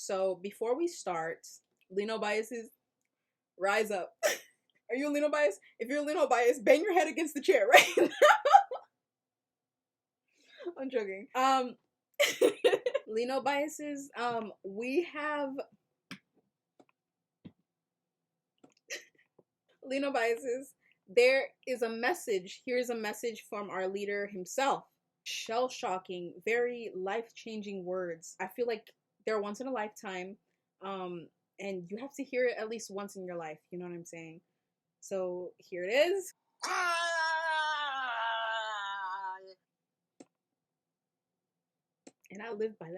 So before we start, Lino biases, rise up. Are you a Lino bias? If you're a Lino bias, bang your head against the chair right now. I'm joking. Lino biases, we have Lino biases. There is a message. Here's a message from our leader himself. Shell-shocking, very life-changing words. I feel like they're once in a lifetime, and you have to hear it at least once in your life. You know what I'm saying? So here it is. And I live by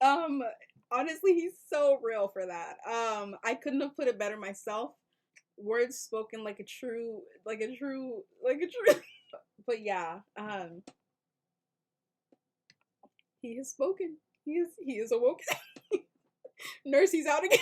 that. Honestly, he's so real for that. I couldn't have put it better myself. Words spoken like a true. But yeah, he has spoken. He is awoken. Nurse, he's out again.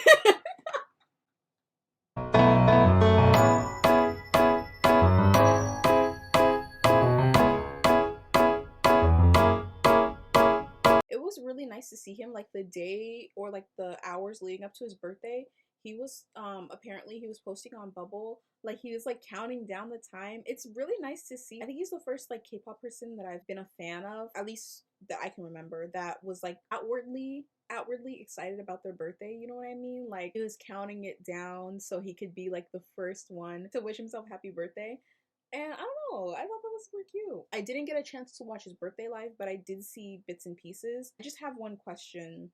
It was really nice to see him like the day or like the hours leading up to his birthday. He was apparently he was posting on Bubble, like he was like counting down the time. It's really nice to see. I think he's the first like K-pop person that I've been a fan of, at least that I can remember, that was like outwardly excited about their birthday. You know what I mean? Like he was counting it down so he could be like the first one to wish himself happy birthday. And I don't know, I thought that was super cute. I didn't get a chance to watch his birthday live, but I did see bits and pieces. I just have one question.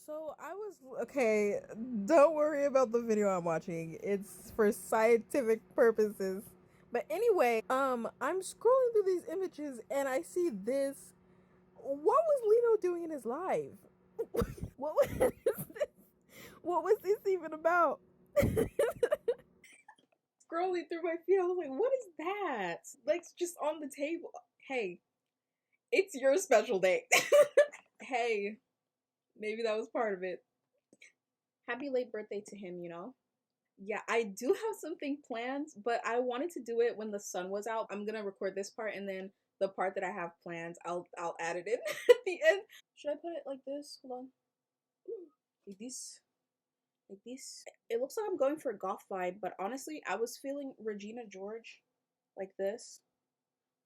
So I was okay. Don't worry about the video I'm watching. It's for scientific purposes. But anyway, I'm scrolling through these images and I see this. What was Lino doing in his life? What was this? What was this even about? Scrolling through my feed, I was like, what is that? Like, just on the table. Hey, it's your special day. Hey, maybe that was part of it. Happy late birthday to him, you know? Yeah, I do have something planned, but I wanted to do it when the sun was out. I'm gonna record this part and then the part that I have planned, I'll add it in at the end. Should I put it like this? Hold on. Like this. Like this. It looks like I'm going for a goth vibe, but honestly, I was feeling Regina George like this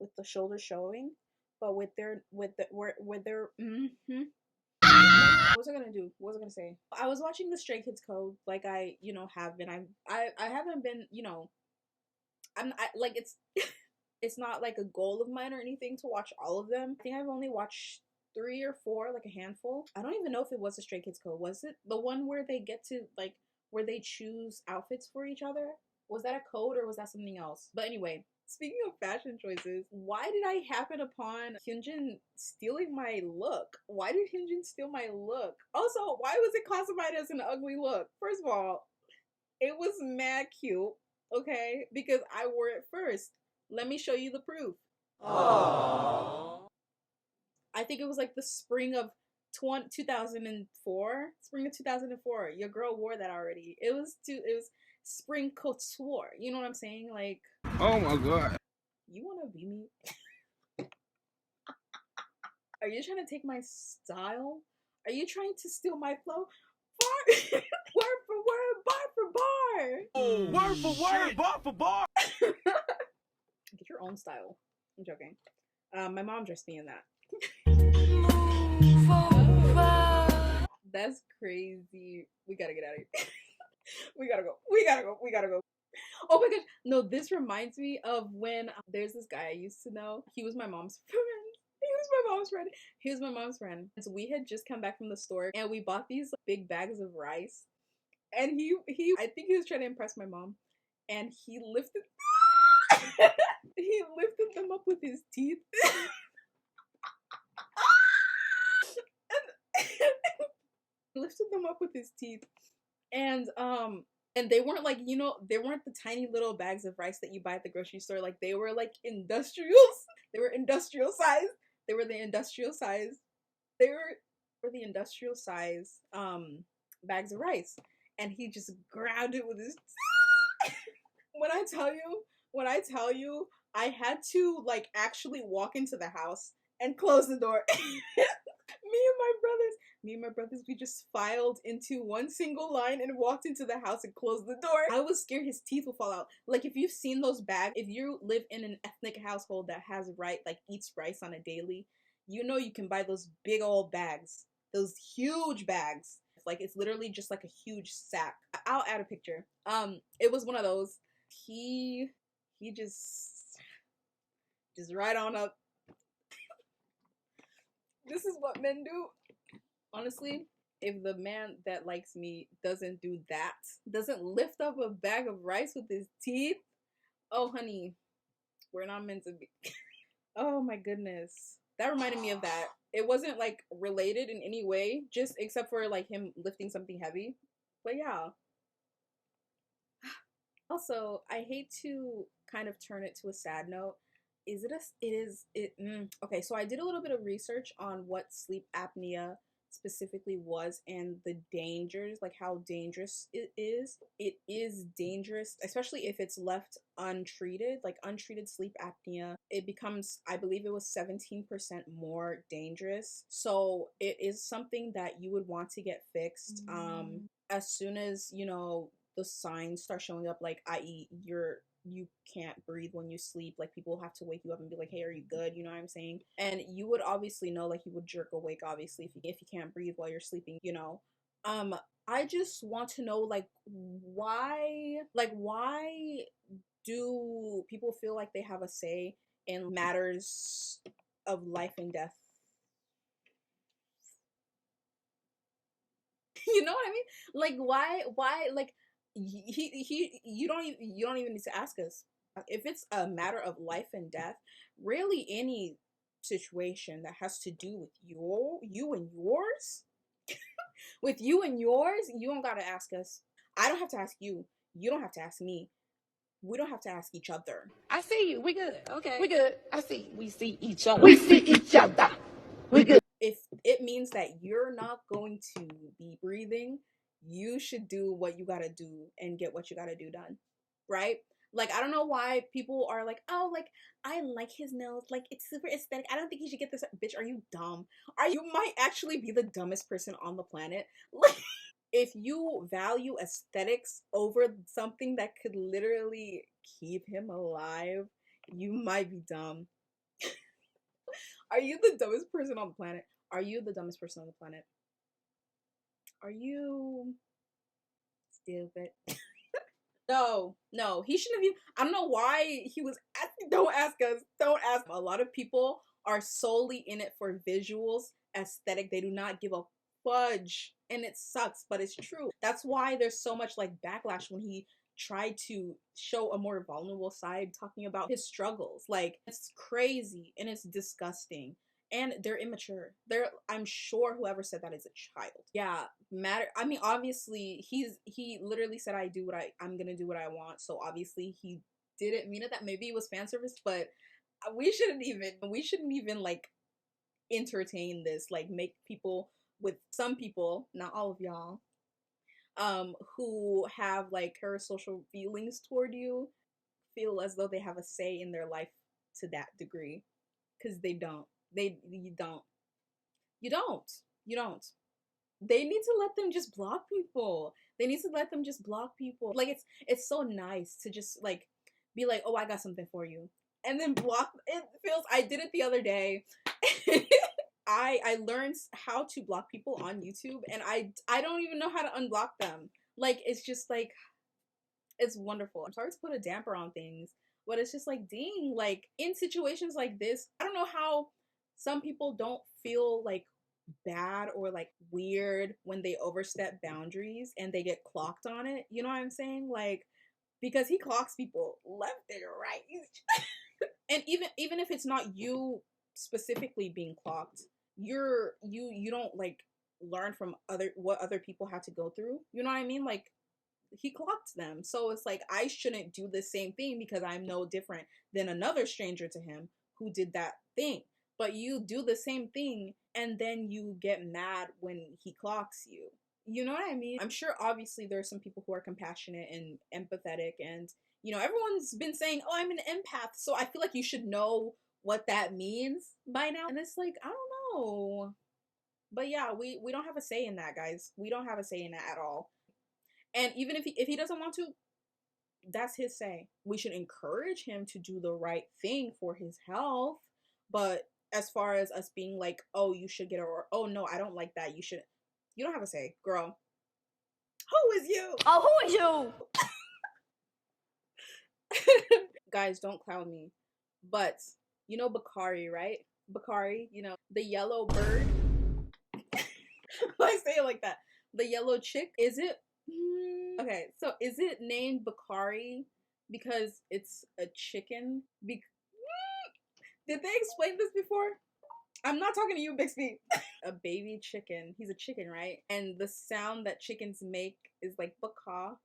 with the shoulders showing, but with their what was I gonna do? What was I gonna say? I was watching the Stray Kids Code, like I, have been. I haven't been, like it's not like a goal of mine or anything to watch all of them. I think I've only watched 3 or 4, like a handful. I don't even know if it was a Stray Kids Code. Was it the one where they get to like where they choose outfits for each other? Was that a code or was that something else? But anyway, speaking of fashion choices, why did I happen upon Hyunjin stealing my look? Why did Hyunjin steal my look? Also, why was it classified as an ugly look? First of all, it was mad cute, okay? Because I wore it first. Let me show you the proof. Aww. I think it was like the spring of 2004. Spring of 2004. Your girl wore that already. It was spring couture. You know what I'm saying? Like, oh my god. You wanna be me? Are you trying to take my style? Are you trying to steal my flow? Bar word for word, bar for bar. Oh, word for word, bar for bar. Get your own style. I'm joking. My mom dressed me in that. That's crazy. We gotta get out of here. We gotta go. Oh my gosh. No, this reminds me of when there's this guy I used to know. He was my mom's friend. He was my mom's friend. So we had just come back from the store and we bought these big bags of rice. And I think he was trying to impress my mom. And he lifted them up with his teeth. Lifted them up with his teeth. And they weren't like, they weren't the tiny little bags of rice that you buy at the grocery store. Like they were like industrials. They were industrial size. They were the industrial size bags of rice. And he just grabbed it with his when I tell you, I had to like actually walk into the house and close the door. Me and my brothers, we just filed into one single line and walked into the house and closed the door. I was scared his teeth would fall out. Like, if you've seen those bags, if you live in an ethnic household that has eats rice on a daily, you know you can buy those big old bags, those huge bags. Like, it's literally just like a huge sack. I'll add a picture. It was one of those. He just right on up. This is what men do. Honestly, if the man that likes me doesn't do that, doesn't lift up a bag of rice with his teeth, oh honey, we're not meant to be. Oh my goodness. That reminded me of that. It wasn't like related in any way, just except for like him lifting something heavy. But yeah. Also, I hate to kind of turn it to a sad note. Okay, so I did a little bit of research on what sleep apnea specifically was and the dangers, like how dangerous it is. It is dangerous, especially if it's left untreated. Like untreated sleep apnea, it becomes, I believe it was 17% more dangerous. So it is something that you would want to get fixed as soon as, the signs start showing up, like i.e. you can't breathe when you sleep. Like, people have to wake you up and be like, hey, are you good? You know what I'm saying? And you would obviously know, like, you would jerk awake, obviously, if you can't breathe while you're sleeping, I just want to know, like, why do people feel like they have a say in matters of life and death? You know what I mean? Like, why like you don't even need to ask us. If it's a matter of life and death, really any situation that has to do with you and yours, with you and yours, you don't gotta ask us. I don't have to ask you. You don't have to ask me. We don't have to ask each other. I see you. We good. Okay. We good. I see. We see each other. We see each other. We good. If it means that you're not going to be breathing, you should do what you gotta do and get what you gotta do done. Right? Like, I don't know why people are like, oh, like, I like his nails. Like, it's super aesthetic. I don't think he should get this. Bitch, are you dumb? You might actually be the dumbest person on the planet. Like, if you value aesthetics over something that could literally keep him alive, you might be dumb. Are you the dumbest person on the planet? Are you the dumbest person on the planet? Are you stupid? No, he shouldn't have even. I don't know why he was asking. Don't ask us. Don't ask. A lot of people are solely in it for visuals, aesthetic. They do not give a fudge. And it sucks, but it's true. That's why there's so much like backlash when he tried to show a more vulnerable side, talking about his struggles. Like, it's crazy and it's disgusting. And they're immature. I'm sure whoever said that is a child. Yeah, I mean, obviously he literally said I'm gonna do what I want. So obviously he didn't mean it that maybe it was fan service, but we shouldn't even like entertain this, like make people, with some people, not all of y'all, who have like parasocial feelings toward you, feel as though they have a say in their life to that degree, because they don't. You don't. You don't. You don't. They need to let them just block people. They need to let them just block people. Like, it's so nice to just like be like, oh, I got something for you, and then block. It feels. I did it the other day. I learned how to block people on YouTube, and I don't even know how to unblock them. Like, it's just like, it's wonderful. I'm sorry to put a damper on things, but it's just like, dang, like in situations like this, I don't know how some people don't feel like bad or like weird when they overstep boundaries and they get clocked on it. You know what I'm saying? Like, because he clocks people left and right. And even if it's not you specifically being clocked, you don't like learn from what other people had to go through. You know what I mean? Like, he clocked them. So it's like, I shouldn't do the same thing because I'm no different than another stranger to him who did that thing. But you do the same thing and then you get mad when he clocks you. You know what I mean? I'm sure obviously there are some people who are compassionate and empathetic and You know, everyone's been saying, oh, I'm an empath, so I feel like you should know what that means by now. And it's like, I don't know. But yeah, we don't have a say in that, guys. We don't have a say in that at all. And even if he doesn't want to, that's his say. We should encourage him to do the right thing for his health. But as far as us being like, oh, you should get, or oh no, I don't like that, you don't have a say, girl. Who is you? Oh, who is you? Guys, don't clown me. But you know Bakari, right? Bakari, you know, the yellow bird. I say it like that. The yellow chick. Is it okay, so is it named Bakari because it's a chicken? Did they explain this before? I'm not talking to you, Bixby. A baby chicken. He's a chicken, right? And the sound that chickens make is like baka.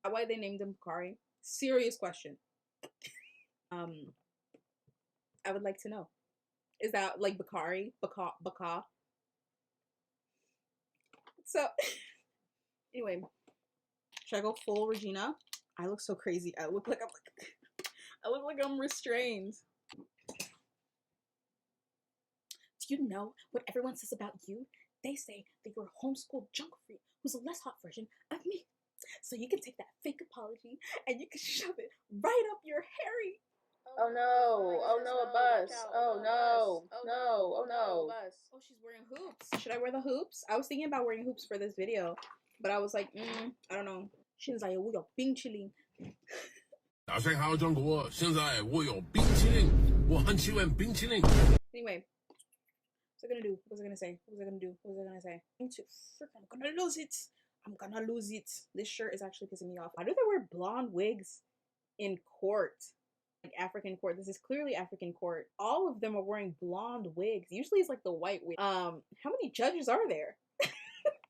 Why they named him Bakari? Serious question. I would like to know. Is that like Bakari? Baka? So, anyway, should I go full Regina? I look so crazy. I look like I'm restrained. Do you know what everyone says about you? They say that you're a homeschooled junk freak who's a less hot version of me. So you can take that fake apology and you can shove it right up your hairy. Oh no, oh no, a bus. Oh no, no, oh no. Oh, she's wearing hoops. Should I wear the hoops? I was thinking about wearing hoops for this video, but I was like, I don't know. 现在我有冰淇淋。大家好，中国！现在我有冰淇淋，我很喜欢冰淇淋。 Anyway, what's I gonna do? What was I gonna say? What was I gonna do? What was I gonna say? I'm gonna lose it. I'm gonna lose it. This shirt is actually pissing me off. Why do they wear blonde wigs in court? Like African court. This is clearly African court. All of them are wearing blonde wigs. Usually it's like the white wig. How many judges are there?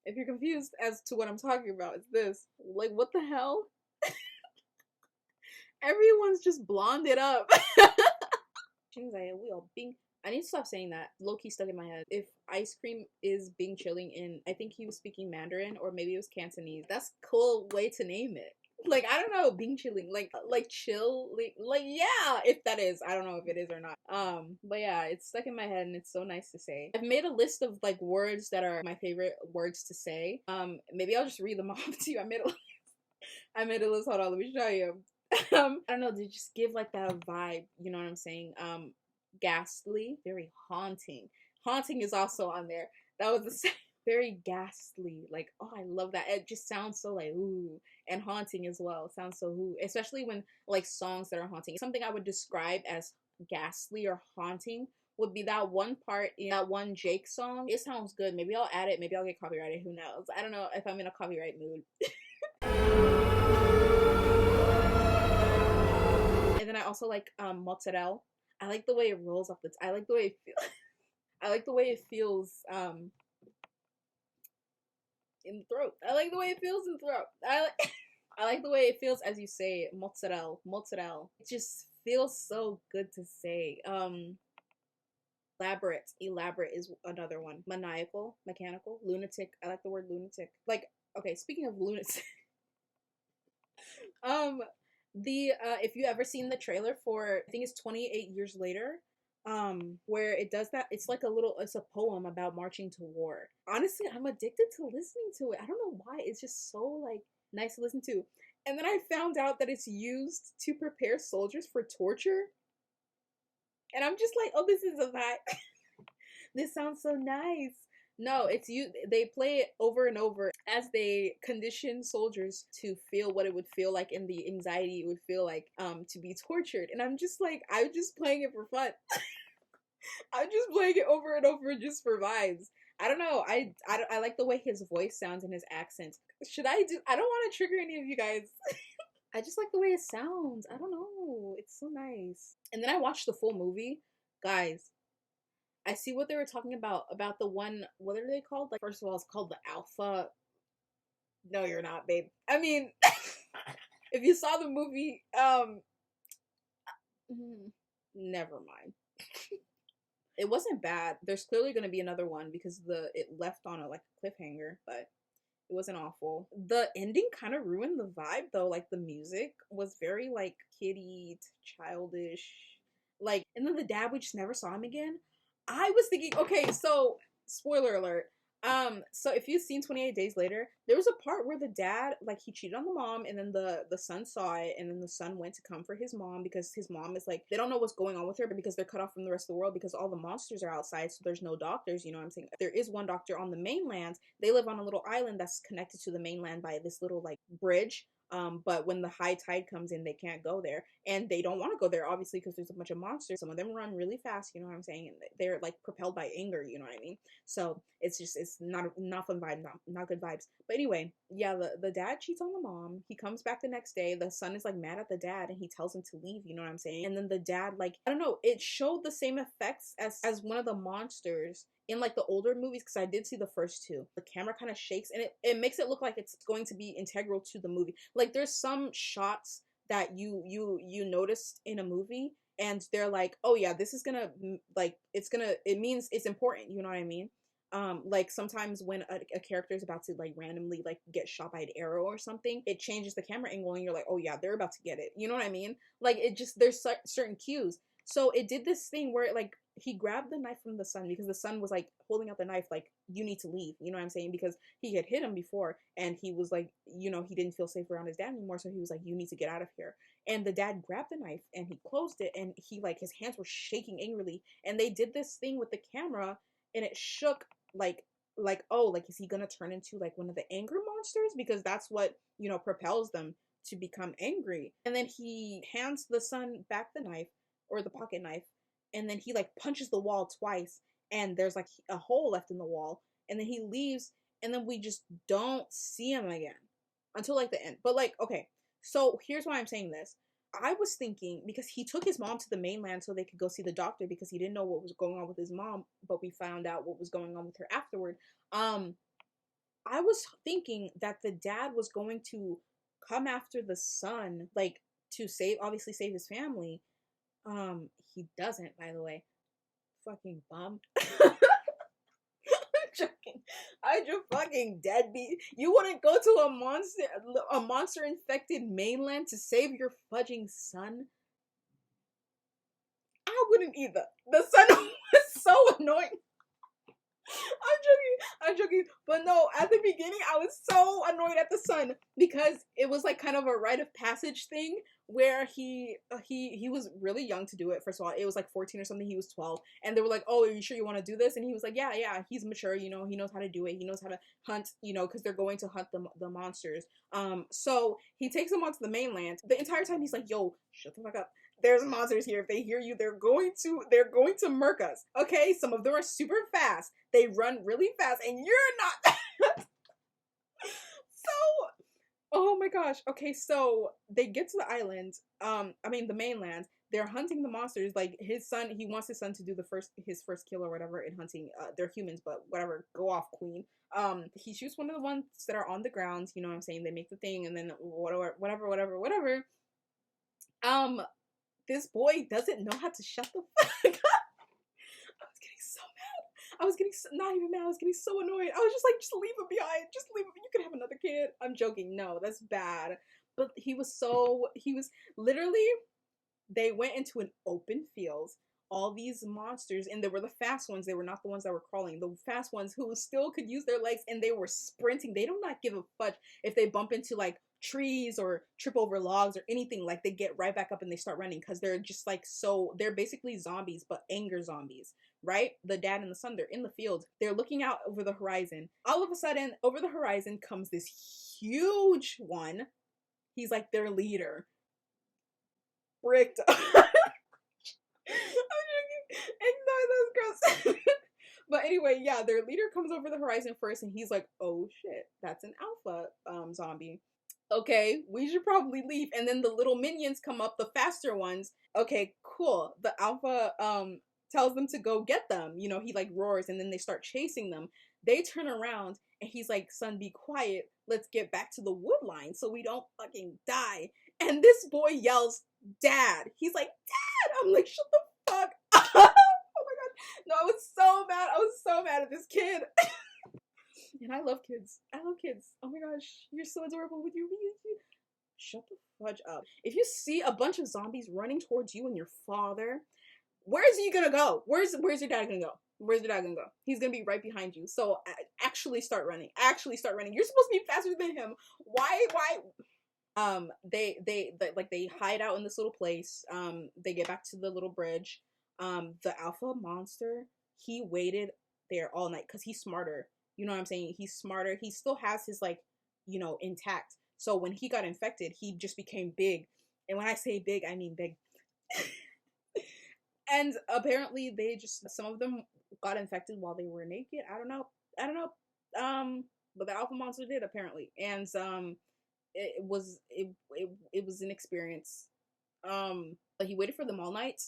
If you're confused as to what I'm talking about, it's this. Like, what the hell? Everyone's just blonded up. I need to stop saying that. Low-key stuck in my head. If ice cream is Bing chilling in, I think he was speaking Mandarin or maybe it was Cantonese. That's a cool way to name it. Like, I don't know, Bing chilling, like chill, like yeah, if that is, I don't know if it is or not. But yeah, it's stuck in my head and it's so nice to say. I've made a list of like words that are my favorite words to say. Maybe I'll just read them off to you. I made a list. Hold on, let me show you. I don't know, they just give like that vibe, you know what I'm saying? Ghastly, very haunting. Haunting is also on there. That was the same. Very ghastly, like, oh, I love that. It just sounds so like ooh, and haunting as well. It sounds so ooh, especially when like songs that are haunting. Something I would describe as ghastly or haunting would be that one part in that one Jake song. It sounds good. Maybe I'll add it. Maybe I'll get copyrighted. Who knows? I don't know if I'm in a copyright mood. And then I also like mozzarella. I like the way it rolls off the. I like the way it feels. I like the way it feels. In the throat. I like the way it feels in the throat. I like the way it feels as you say it. Mozzarella. It just feels so good to say. Elaborate is another one. Maniacal, mechanical, lunatic. I like the word lunatic. Like, okay, speaking of lunatic. If you ever seen the trailer for, I think it's 28 Years Later, where it does that, it's like it's a poem about marching to war. Honestly, I'm addicted to listening to it. I don't know why. It's just so like nice to listen to. And then I found out that it's used to prepare soldiers for torture. And I'm just like, oh, this is a vibe. This sounds so nice. No, it's you. They play it over and over as they condition soldiers to feel what it would feel like and the anxiety it would feel like to be tortured. And I'm just like, I'm just playing it for fun. I'm just playing it over and over just for vibes. I don't know. I like the way his voice sounds and his accent. I don't want to trigger any of you guys. I just like the way it sounds. I don't know. It's so nice. And then I watched the full movie. Guys, I see what they were talking about the one, what are they called? Like, first of all, it's called the Alpha. No, you're not, babe. I mean, if you saw the movie, never mind. It wasn't bad. There's clearly going to be another one because it left on a like cliffhanger, but It wasn't awful. The ending kind of ruined the vibe though. Like the music was very like kiddie, childish. Like, and then the dad, we just never saw him again. I was thinking, okay, so spoiler alert. So if you've seen 28 Days Later, there was a part where the dad, like, he cheated on the mom, and then the son saw it, and then the son went to come for his mom because his mom is like, they don't know what's going on with her, but because they're cut off from the rest of the world because all the monsters are outside, so there's no doctors, you know what I'm saying? There is one doctor on the mainland. They live on a little island that's connected to the mainland by this little like bridge. But when the high tide comes in, they can't go there, and they don't want to go there, obviously, because there's a bunch of monsters. Some of them run really fast, you know what I'm saying, and they're like propelled by anger, you know what I mean? So it's just, it's not fun vibe, not good vibes. But anyway, yeah, the dad cheats on the mom. He comes back the next day. The son is like mad at the dad, and he tells him to leave, you know what I'm saying? And then the dad, like, I don't know, it showed the same effects as one of the monsters in like the older movies, because I did see the first two. The camera kind of shakes, and it makes it look like it's going to be integral to the movie. Like there's some shots that you noticed in a movie, and they're like, oh yeah, this is gonna, like, it means it's important, you know what I mean? Like sometimes when a character is about to like randomly like get shot by an arrow or something, it changes the camera angle, and you're like, oh yeah, they're about to get it, you know what I mean? Like it just, there's certain cues. So it did this thing where like he grabbed the knife from the son, because the son was like holding out the knife like, you need to leave, you know what I'm saying? Because he had hit him before, and he was like, you know, he didn't feel safe around his dad anymore, so he was like, you need to get out of here. And the dad grabbed the knife and he closed it, and he like, his hands were shaking angrily, and they did this thing with the camera, and it shook like, oh, like, is he gonna turn into like one of the anger monsters, because that's what, you know, propels them to become angry. And then he hands the son back the knife, or the pocket knife, and then he like punches the wall twice, and there's like a hole left in the wall, and then he leaves, and then we just don't see him again until like the end. But like, okay, so here's why I'm saying this. I was thinking, because he took his mom to the mainland so they could go see the doctor, because he didn't know what was going on with his mom, but we found out what was going on with her afterward. I was thinking that the dad was going to come after the son, like, to obviously save his family. He doesn't, by the way. Fucking bum. I'm joking. I just fucking deadbeat. You wouldn't go to a monster infected mainland to save your fudging son? I wouldn't either. The son was so annoying. I'm joking. But no, at the beginning, I was so annoyed at the son, because it was like kind of a rite of passage thing where he was really young to do it. First of all, it was like 14 or something. He was 12, and they were like, "Oh, are you sure you want to do this?" And he was like, "Yeah, yeah." He's mature, you know. He knows how to do it. He knows how to hunt, you know, because they're going to hunt the monsters. So he takes them onto the mainland. The entire time he's like, "Yo, shut the fuck up. There's monsters here. If they hear you, they're going to murk us. Okay, some of them are super fast. They run really fast, and you're not." So, oh my gosh. Okay, so they get to the island. The mainland. They're hunting the monsters. Like his son, he wants his son to do his first kill or whatever in hunting. They're humans, but whatever. Go off, queen. He shoots one of the ones that are on the ground. You know what I'm saying? They make the thing, and then whatever. This boy doesn't know how to shut the fuck up. I was getting so mad. I was getting not even mad. I was getting so annoyed. I was just like, just leave him behind. Just leave him. You could have another kid. I'm joking. No, that's bad. But he was literally, they went into an open field. All these monsters, and they were the fast ones. They were not the ones that were crawling. The fast ones who still could use their legs, and they were sprinting. They do not give a fudge if they bump into like trees or trip over logs or anything. Like they get right back up and they start running, because they're just like, so they're basically zombies, but anger zombies, right? The dad and the son, they're in the field. They're looking out over the horizon. All of a sudden, over the horizon comes this huge one. He's like their leader. Bricked. Ignore those girls. But anyway, yeah, their leader comes over the horizon first, and he's like, oh shit, that's an alpha zombie. Okay, we should probably leave. And then the little minions come up, the faster ones. Okay, cool. The alpha tells them to go get them. You know, he like roars, and then they start chasing them. They turn around, and he's like, son, be quiet. Let's get back to the wood line so we don't fucking die. And this boy yells, Dad. He's like, Dad! I'm like, shut the fuck up. Oh my god. No, I was so mad. I was so mad at this kid. And I love kids. I love kids. Oh my gosh, you're so adorable with your. Shut the fudge up. If you see a bunch of zombies running towards you and your father, where is he gonna go? Where's your dad gonna go? Where's your dad gonna go? He's gonna be right behind you. So actually start running. Actually start running. You're supposed to be faster than him. Why? They hide out in this little place. They get back to the little bridge. The alpha monster, he waited there all night because he's smarter. You know what I'm saying? He's smarter. He still has his like, intact. So when he got infected, he just became big. And when I say big, I mean big. And apparently some of them got infected while they were naked. I don't know. But the alpha monster did apparently. And it was an experience. But he waited for them all night.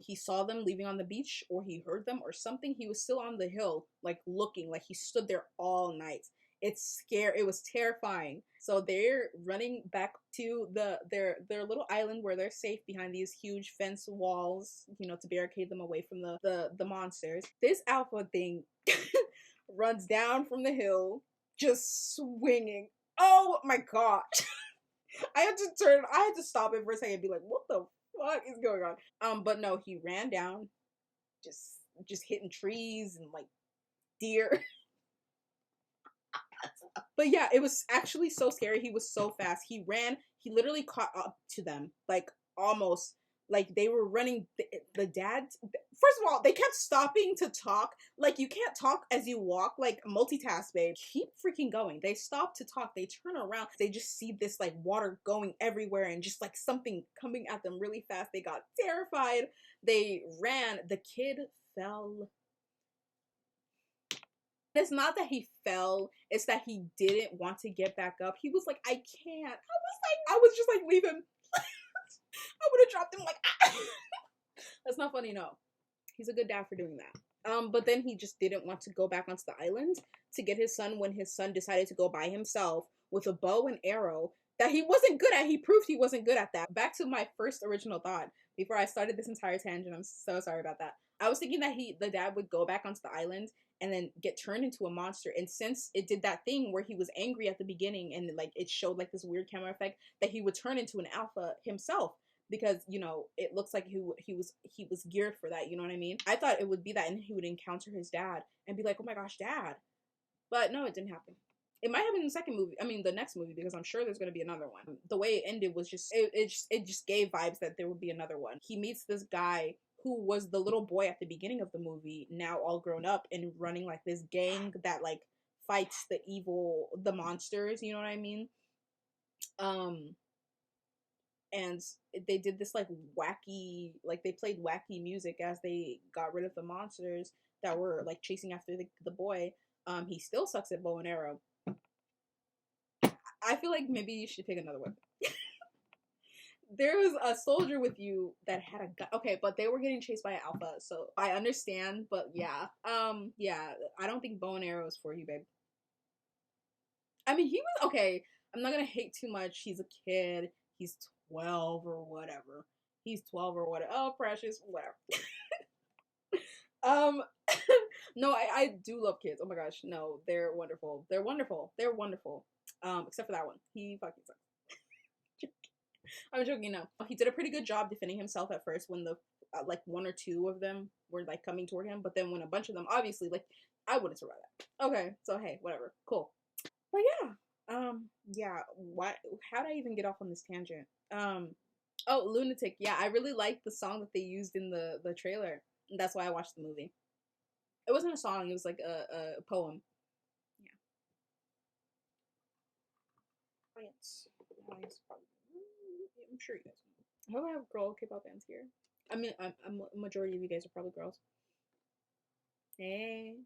He saw them leaving on the beach, or he heard them or something. He was still on the hill, like looking, like he stood there all night. It's scary. It was terrifying. So they're running back to their little island where they're safe behind these huge fence walls, to barricade them away from the monsters. This alpha thing runs down from the hill, just swinging. Oh my god. I had to stop it for a second and be like, what the fuck is going on? But no, he ran down, just hitting trees and like deer. But yeah, it was actually so scary. He was so fast. He ran. He literally caught up to them, like almost. Like they were running. The dad. First of all, they kept stopping to talk. Like you can't talk as you walk. Like multitask, babe. Keep freaking going. They stop to talk. They turn around. They just see this like water going everywhere and just like something coming at them really fast. They got terrified. They ran. The kid fell. It's not that he fell, it's that he didn't want to get back up. He was like, I can't. I was just like, leave him. I would have dropped him like, ah. That's not funny, no. He's a good dad for doing that. But then he just didn't want to go back onto the island to get his son when his son decided to go by himself with a bow and arrow that he wasn't good at. He proved he wasn't good at that. Back to my first original thought before I started this entire tangent. I'm so sorry about that. I was thinking that the dad would go back onto the island and then get turned into a monster. And since it did that thing where he was angry at the beginning and like it showed like this weird camera effect, that he would turn into an alpha himself, because it looks like he was geared for that. You know what I mean? I thought it would be that, and he would encounter his dad and be like, oh my gosh, dad. But no, it didn't happen. It might have been the next movie, because I'm sure there's going to be another one. The way it ended was just it just gave vibes that there would be another one. He meets this guy who was the little boy at the beginning of the movie, now all grown up and running like this gang that like fights the monsters, you know what I mean? And they did this like wacky, like they played wacky music as they got rid of the monsters that were like chasing after the boy. He still sucks at bow and arrow. I feel like maybe you should pick another weapon. There was a soldier with you that had a gun. Okay, but they were getting chased by an alpha, so I understand, but yeah. Yeah, I don't think bow and arrow is for you, babe. I mean, he was, okay, I'm not gonna hate too much. He's a kid. He's 12 or whatever. Oh, precious, whatever. No, I do love kids. Oh my gosh, no, they're wonderful. They're wonderful. Except for that one. He fucking sucks. I'm joking, no. He did a pretty good job defending himself at first when the like one or two of them were like coming toward him, but then when a bunch of them, obviously, like I wouldn't survive that. Okay, so hey, whatever, cool. But yeah, how did I even get off on this tangent? Oh, Lunatic. Yeah, I really liked the song that they used in the trailer. That's why I watched the movie. It wasn't a song, it was like a poem. Yeah. I'm sure you guys know. I hope I have girl K-pop fans here. I mean, a majority of you guys are probably girls. Hey.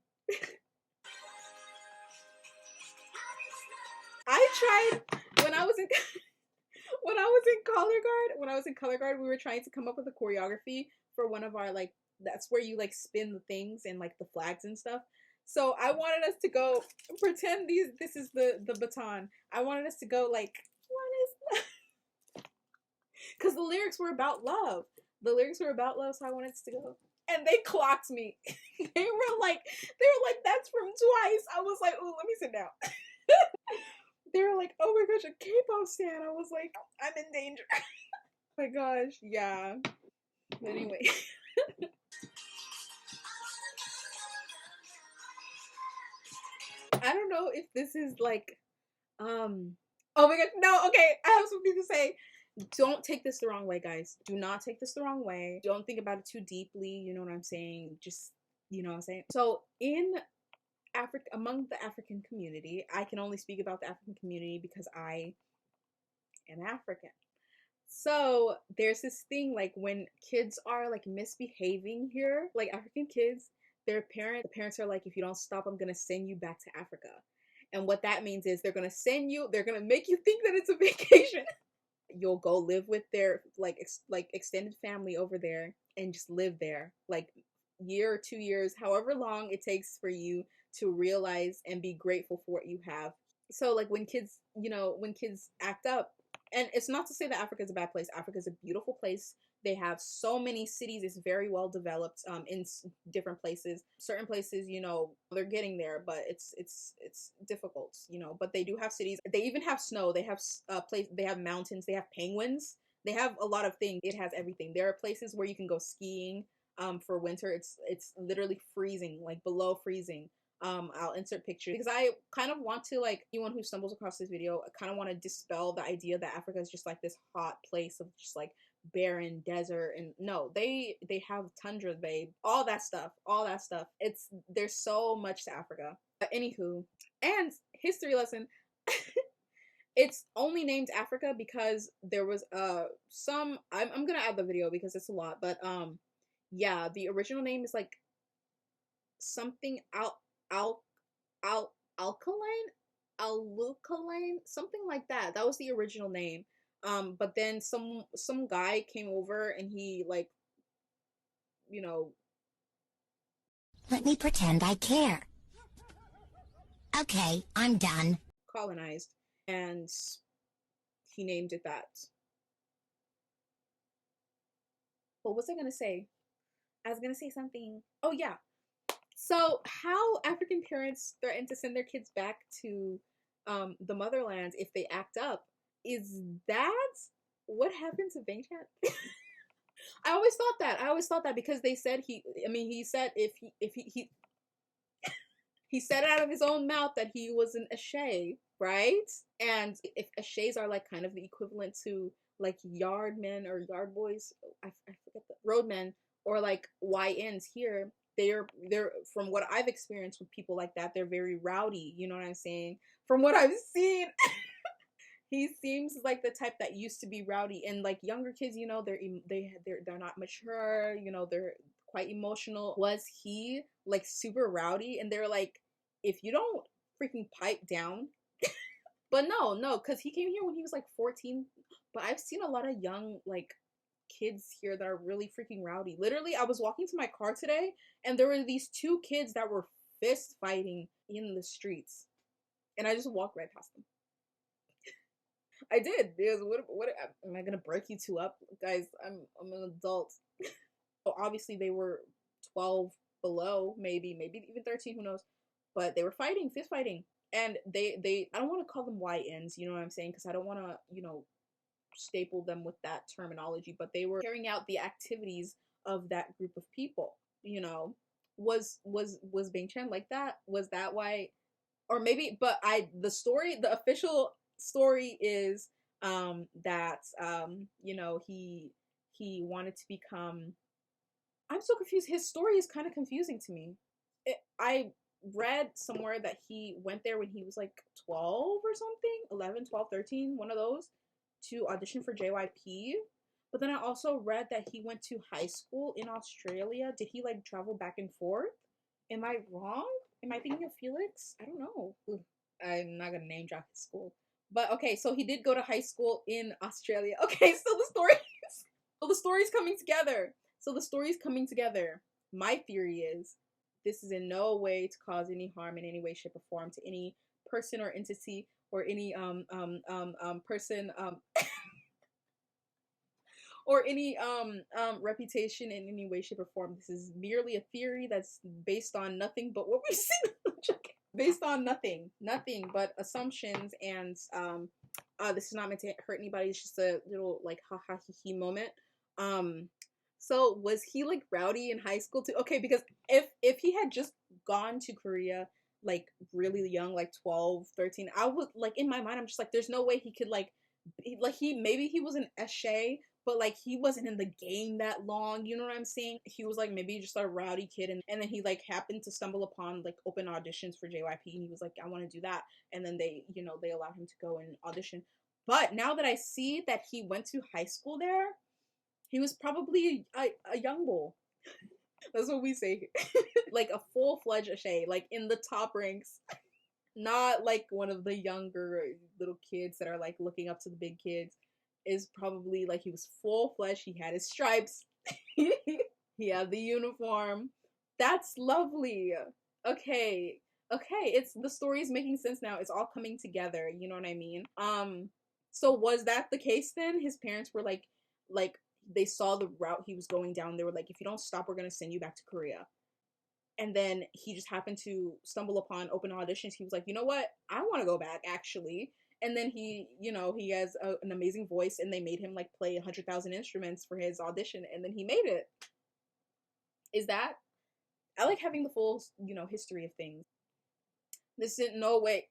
I tried when I was in color guard, we were trying to come up with a choreography for one of our like, that's where you like spin the things and like the flags and stuff. So I wanted us to go pretend this is the baton. I wanted us to go like, what is that? Because the lyrics were about love. So I wanted us to go. And they clocked me. They were like, that's from Twice. I was like, ooh, let me sit down. They were like, oh my gosh, a K-pop stan. I was like, I'm in danger. Oh my gosh, yeah. But anyway. I don't know if this is like, oh my god, no, okay, I have something to say. Don't take this the wrong way, guys. Do not take this the wrong way. Don't think about it too deeply, you know what I'm saying? Just, you know what I'm saying? So, in Africa, among the African community, I can only speak about the African community because I am African. So there's this thing like when kids are like misbehaving here, like African kids, the parents are like, if you don't stop, I'm gonna send you back to Africa. And what that means is they're gonna make you think that it's a vacation. You'll go live with their like extended family over there and just live there like year or 2 years, however long it takes for you to realize and be grateful for what you have. So like when kids, when kids act up, and it's not to say that Africa is a bad place. Africa is a beautiful place. They have so many cities. It's very well developed in different places. Certain places, they're getting there, but it's difficult, but they do have cities. They even have snow. They have they have mountains. They have penguins. They have a lot of things. It has everything. There are places where you can go skiing for winter. It's literally freezing, like below freezing. I'll insert pictures because I kind of want to, like, anyone who stumbles across this video, I kind of want to dispel the idea that Africa is just like this hot place of just like barren desert. And no, they have tundra, babe, all that stuff. There's so much to Africa. But anywho, and history lesson. It's only named Africa because there was I'm gonna add the video because it's a lot, but yeah, the original name is like something al al alkaline, something like that. That was the original name. But then some guy came over and he, like, you know, let me pretend I care. Okay, I'm done. Colonized, and he named it that. What was I gonna say? I was gonna say something. Oh yeah. So how African parents threaten to send their kids back to the motherland if they act up, is that what happened to Bang Chan? I always thought that. Because they said he said if he said it out of his own mouth that he was an Ashay, right? And if Ashays are like kind of the equivalent to like yard men or yard boys, I forget the roadmen, or like YNs here, they're from what I've experienced with people like that, they're very rowdy, you know what I'm saying? From what I've seen, he seems like the type that used to be rowdy, and like younger kids, they're not mature, they're quite emotional. Was he like super rowdy? And they're like, if you don't freaking pipe down. But no, because he came here when he was like 14. But I've seen a lot of young like kids here that are really freaking rowdy. Literally, I was walking to my car today and there were these two kids that were fist fighting in the streets, and I just walked right past them. I did, because what am I gonna break you two up, guys? I'm an adult. So obviously they were 12 below, maybe even 13, who knows? But they were fighting, fist fighting, and they I don't want to call them YNs, you know what I'm saying? Because I don't want to staple them with that terminology, but they were carrying out the activities of that group of people. Was Bing Chen like that? Was that why? Or maybe, but the official story is that he wanted to become. I'm so confused. His story is kind of confusing to me. I read somewhere that he went there when he was like 12 or something, 11, 12, 13, one of those, to audition for JYP. But then I also read that he went to high school in Australia. Did he like travel back and forth? Am I wrong? Am I thinking of Felix? I don't know. Ooh, I'm not gonna name drop his school. But okay, so he did go to high school in Australia. Okay, so the story's coming together. My theory is this is in no way to cause any harm in any way, shape, or form to any person or entity or any person or any reputation in any way, shape, or form. This is merely a theory that's based on nothing but what we've seen. based on nothing but assumptions. And this is not meant to hurt anybody. It's just a little like ha ha he he moment. Um, so was he like rowdy in high school too? Okay, because if he had just gone to Korea like really young, like 12, 13, I would like in my mind I'm just like there's no way he could like he maybe he was an Eshe, but like he wasn't in the game that long, you know what I'm saying? He was like maybe just a rowdy kid, and then he like happened to stumble upon like open auditions for JYP, and he was like I want to do that, and then they they allowed him to go and audition. But now that I see that he went to high school there, he was probably a young bull. That's what we say. Like a full-fledged Ashay, like in the top ranks. Not like one of the younger little kids that are like looking up to the big kids. Is probably like he was full-fledged. He had his stripes. He had the uniform. That's lovely. Okay. Okay, it's the story's making sense now. It's all coming together, you know what I mean? So was that the case then? His parents were like they saw the route he was going down. They were like, if you don't stop, we're gonna send you back to Korea. And then he just happened to stumble upon open auditions. He was like, you know what? I want to go back actually. And then he has an amazing voice, and they made him like play 100,000 instruments for his audition, and then he made it. Is that? I like having the full, history of things. This isn't no way.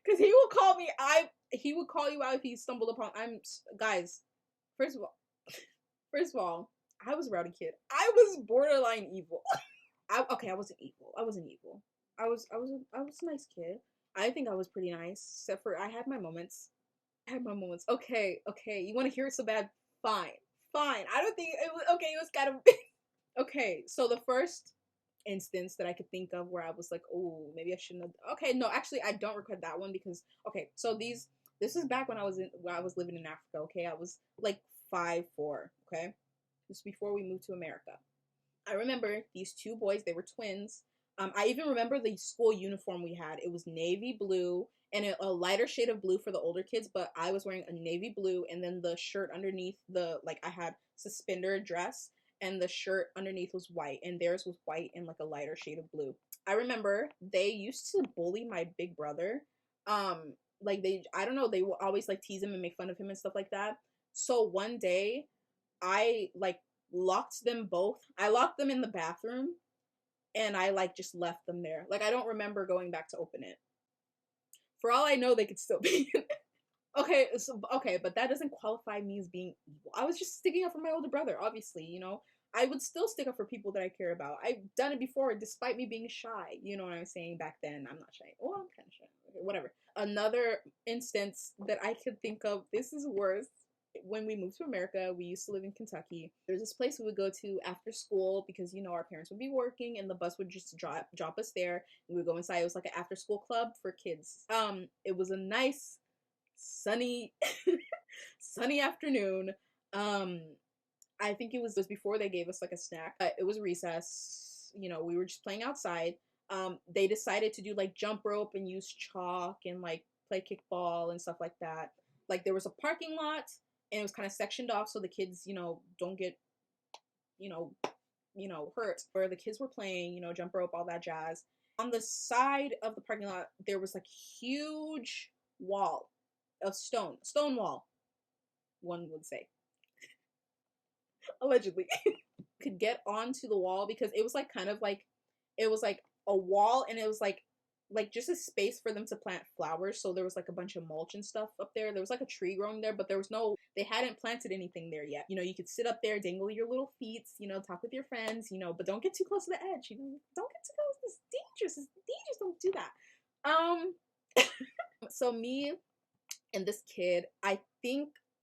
Cause he will call me. He would call you out if he stumbled upon. Guys. First of all, I was a rowdy kid. I was borderline evil. I wasn't evil. I wasn't evil. I was a nice kid. I think I was pretty nice, except for I had my moments. I had my moments. Okay. You want to hear it so bad? Fine. I don't think it was okay. It was kind of okay. So the first instance that I could think of where I was like, oh, maybe I shouldn't have. Okay, no, actually, I don't regret that one because okay, so this is back when I was living in Africa. Okay, I was like 5'4". Okay, this was before we moved to America. I remember these two boys. They were twins. I even remember the school uniform we had. It was navy blue and a lighter shade of blue for the older kids, but I was wearing a navy blue, and then the shirt underneath I had suspender dress, and the shirt underneath was white, and theirs was white and like a lighter shade of blue. I remember they used to bully my big brother. I don't know, they would always like tease him and make fun of him and stuff like that. So one day I like locked them both. I locked them in the bathroom, and I like just left them there. Like I don't remember going back to open it. For all I know, they could still be. Okay, but that doesn't qualify me as being evil. I was just sticking up for my older brother, obviously, I would still stick up for people that I care about. I've done it before, despite me being shy. You know what I'm saying? Back then, I'm not shy. Well, I'm kind of shy. Okay, whatever. Another instance that I could think of, this is worse. When we moved to America, we used to live in Kentucky. There's this place we would go to after school because, our parents would be working and the bus would just drop us there. We would go inside. It was like an after school club for kids. It was a nice, sunny, sunny afternoon. I think it was before they gave us like a snack. It was recess. We were just playing outside. They decided to do like jump rope and use chalk and like play kickball and stuff like that. Like there was a parking lot, and it was kind of sectioned off so the kids, don't get, hurt. Where the kids were playing, jump rope, all that jazz. On the side of the parking lot, there was like huge wall of stone wall, one would say. Allegedly. Could get onto the wall because it was like kind of like it was like a wall, and it was like just a space for them to plant flowers. So there was like a bunch of mulch and stuff up there. There was like a tree growing there, but they hadn't planted anything there yet. You could sit up there, dangle your little feet, talk with your friends, but don't get too close to the edge. Don't get too close. It's dangerous. Don't do that. So me and this kid, I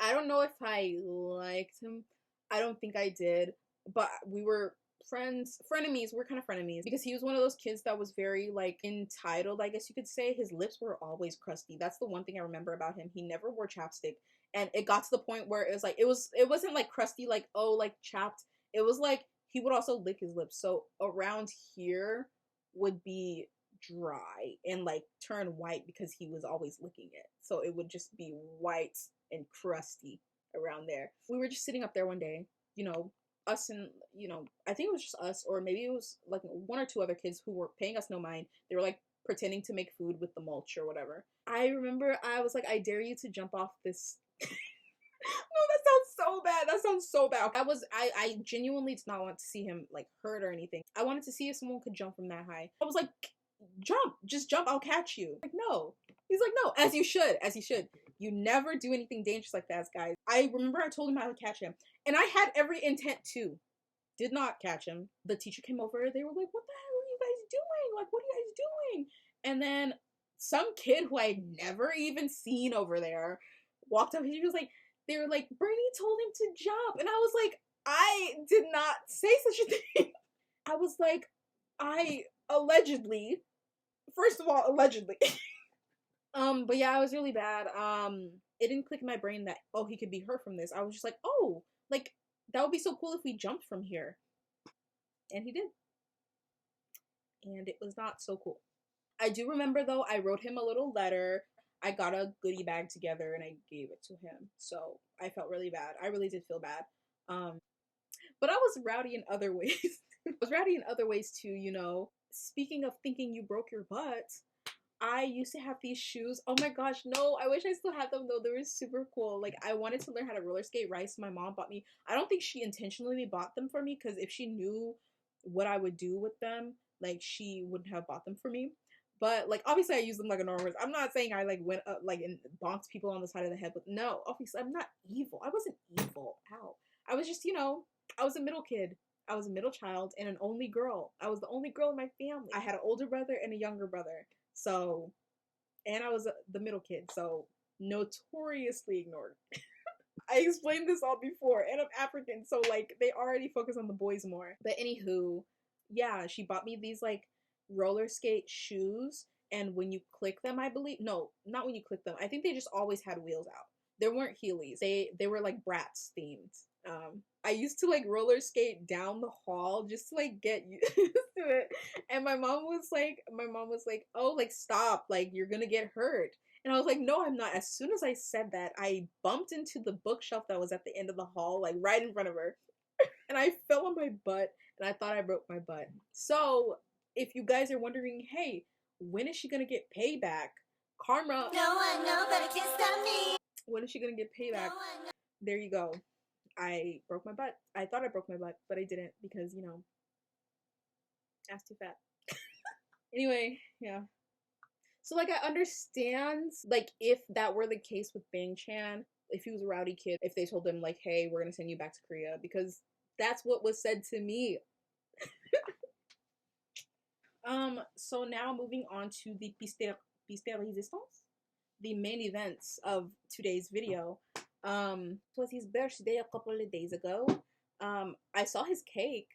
don't know if I liked him. I don't think I did, but we were frenemies. We're kind of frenemies because he was one of those kids that was very like entitled, I guess you could say. His lips were always crusty. That's the one thing I remember about him. He never wore chapstick, and it got to the point where it was like it wasn't like crusty like like chapped. It was like he would also lick his lips, so around here would be dry and like turn white because he was always licking it, so it would just be white and crusty around there. We were just sitting up there one day, us and, you know, I think it was just us, or maybe it was like one or two other kids who were paying us no mind. They were like pretending to make food with the mulch or whatever. I remember I was like, I dare you to jump off this. No, that sounds so bad. That sounds so bad. I genuinely did not want to see him like hurt or anything. I wanted to see if someone could jump from that high. I was like, jump, just jump, I'll catch you. Like, no. He's like, no, as you should, as you should. You never do anything dangerous like that, guys. I remember I told him I would catch him, and I had every intent to. Did not catch him. The teacher came over, they were like, what the hell are you guys doing? Like, what are you guys doing? And then some kid who I had never even seen over there walked up, he was like, they were like, Bernie told him to jump. And I was like, I did not say such a thing. I was like, I allegedly, first of all, allegedly. But yeah, I was really bad. It didn't click in my brain that, oh, he could be hurt from this. I was just like, oh, like, that would be so cool if we jumped from here. And he did. And it was not so cool. I do remember, though, I wrote him a little letter. I got a goodie bag together and I gave it to him. So I felt really bad. I really did feel bad. But I was rowdy in other ways. I was rowdy in other ways too, you know. Speaking of thinking you broke your butt, I used to have these shoes. Oh my gosh, no, I wish I still had them though. They were super cool. Like, I wanted to learn how to roller skate, right? So my mom bought me, I don't think she intentionally bought them for me, because if she knew what I would do with them, like, she wouldn't have bought them for me. But like, obviously I use them like a normal person. I'm not saying I like went up like and bonked people on the side of the head, but no, obviously I'm not evil. I wasn't evil. Ow. I was just, you know, I was a middle kid. I was a middle child and an only girl. I was the only girl in my family. I had an older brother and a younger brother. So, and I was the middle kid, so notoriously ignored. I explained this all before, and I'm African, so like they already focus on the boys more. But anywho, yeah, she bought me these like roller skate shoes, and when you click them, I believe, no, not when you click them. I think they just always had wheels out. There weren't Heelys. They were like Bratz themed. I used to like roller skate down the hall just to like get used to it. And my mom was like, oh, like stop, like you're gonna get hurt. And I was like, no, I'm not. As soon as I said that, I bumped into the bookshelf that was at the end of the hall, like right in front of her. And I fell on my butt and I thought I broke my butt. So if you guys are wondering, hey, when is she gonna get payback? Karma. Nobody can stop me. When is she gonna get payback? There you go. I broke my butt. I thought I broke my butt, but I didn't because, you know, ass too fat. Anyway, yeah. So, like, I understand, like, if that were the case with Bang Chan, if he was a rowdy kid, if they told him, like, hey, we're gonna send you back to Korea, because that's what was said to me. So now moving on to the piece de resistance, the main events of today's video. It was his birthday a couple of days ago. I saw his cake.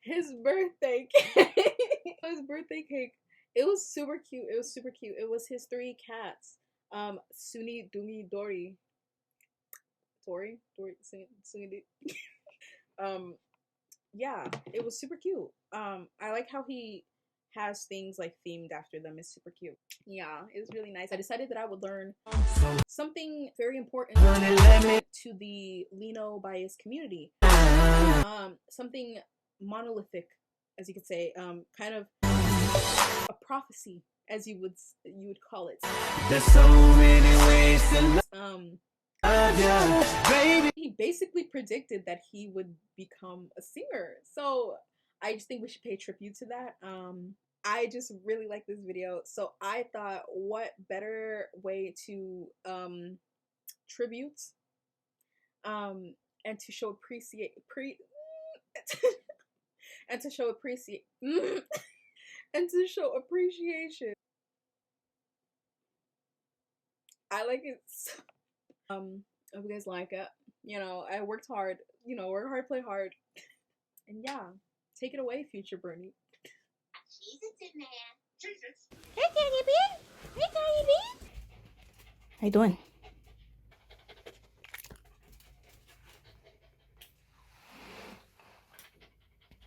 his birthday cake. His birthday cake. It was super cute. It was super cute. It was his 3 cats. Suni, Dungi, Dory. Dory, Suni. Yeah, it was super cute. I like how he has things like themed after them. It's super cute. Yeah, it was really nice. I decided that I would learn something very important to the Lino bias community. Something monolithic, as you could say, kind of a prophecy, as you would call it. There's so many ways to baby. He basically predicted that he would become a singer. So I just think we should pay tribute to that. I just really like this video. So I thought, what better way to tribute and to show appreciation and to show appreciation. I like it. I hope you guys like it. You know, I worked hard. You know, work hard, play hard. And yeah, take it away, future Bernie. Jesus in there. Jesus. Hey, Tiny Bear. Hey, Tiny Bear. How you doing?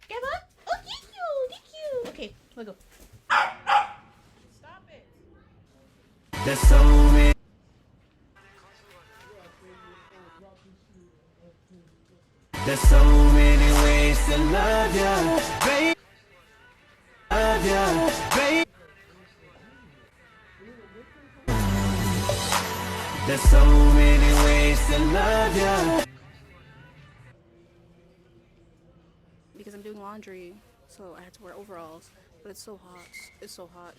Come on. Oh, thank you. Okay, let's go. Stop it. There's so many. many ways to love ya, baby. Love ya, baby. There's so many ways to love ya. Because I'm doing laundry, so I had to wear overalls. But it's so hot. It's so hot.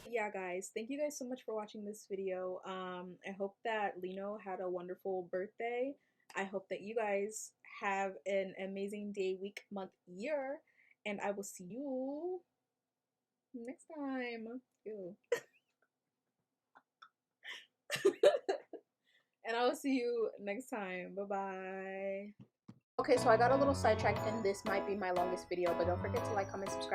Yeah, guys, thank you guys so much for watching this video. I hope that Lino had a wonderful birthday. I hope that you guys have an amazing day, week, month, year, and I will see you next time. Ew. And I will see you next time. Bye bye. Okay, so I got a little sidetracked, and this might be my longest video, but don't forget to like, comment, subscribe.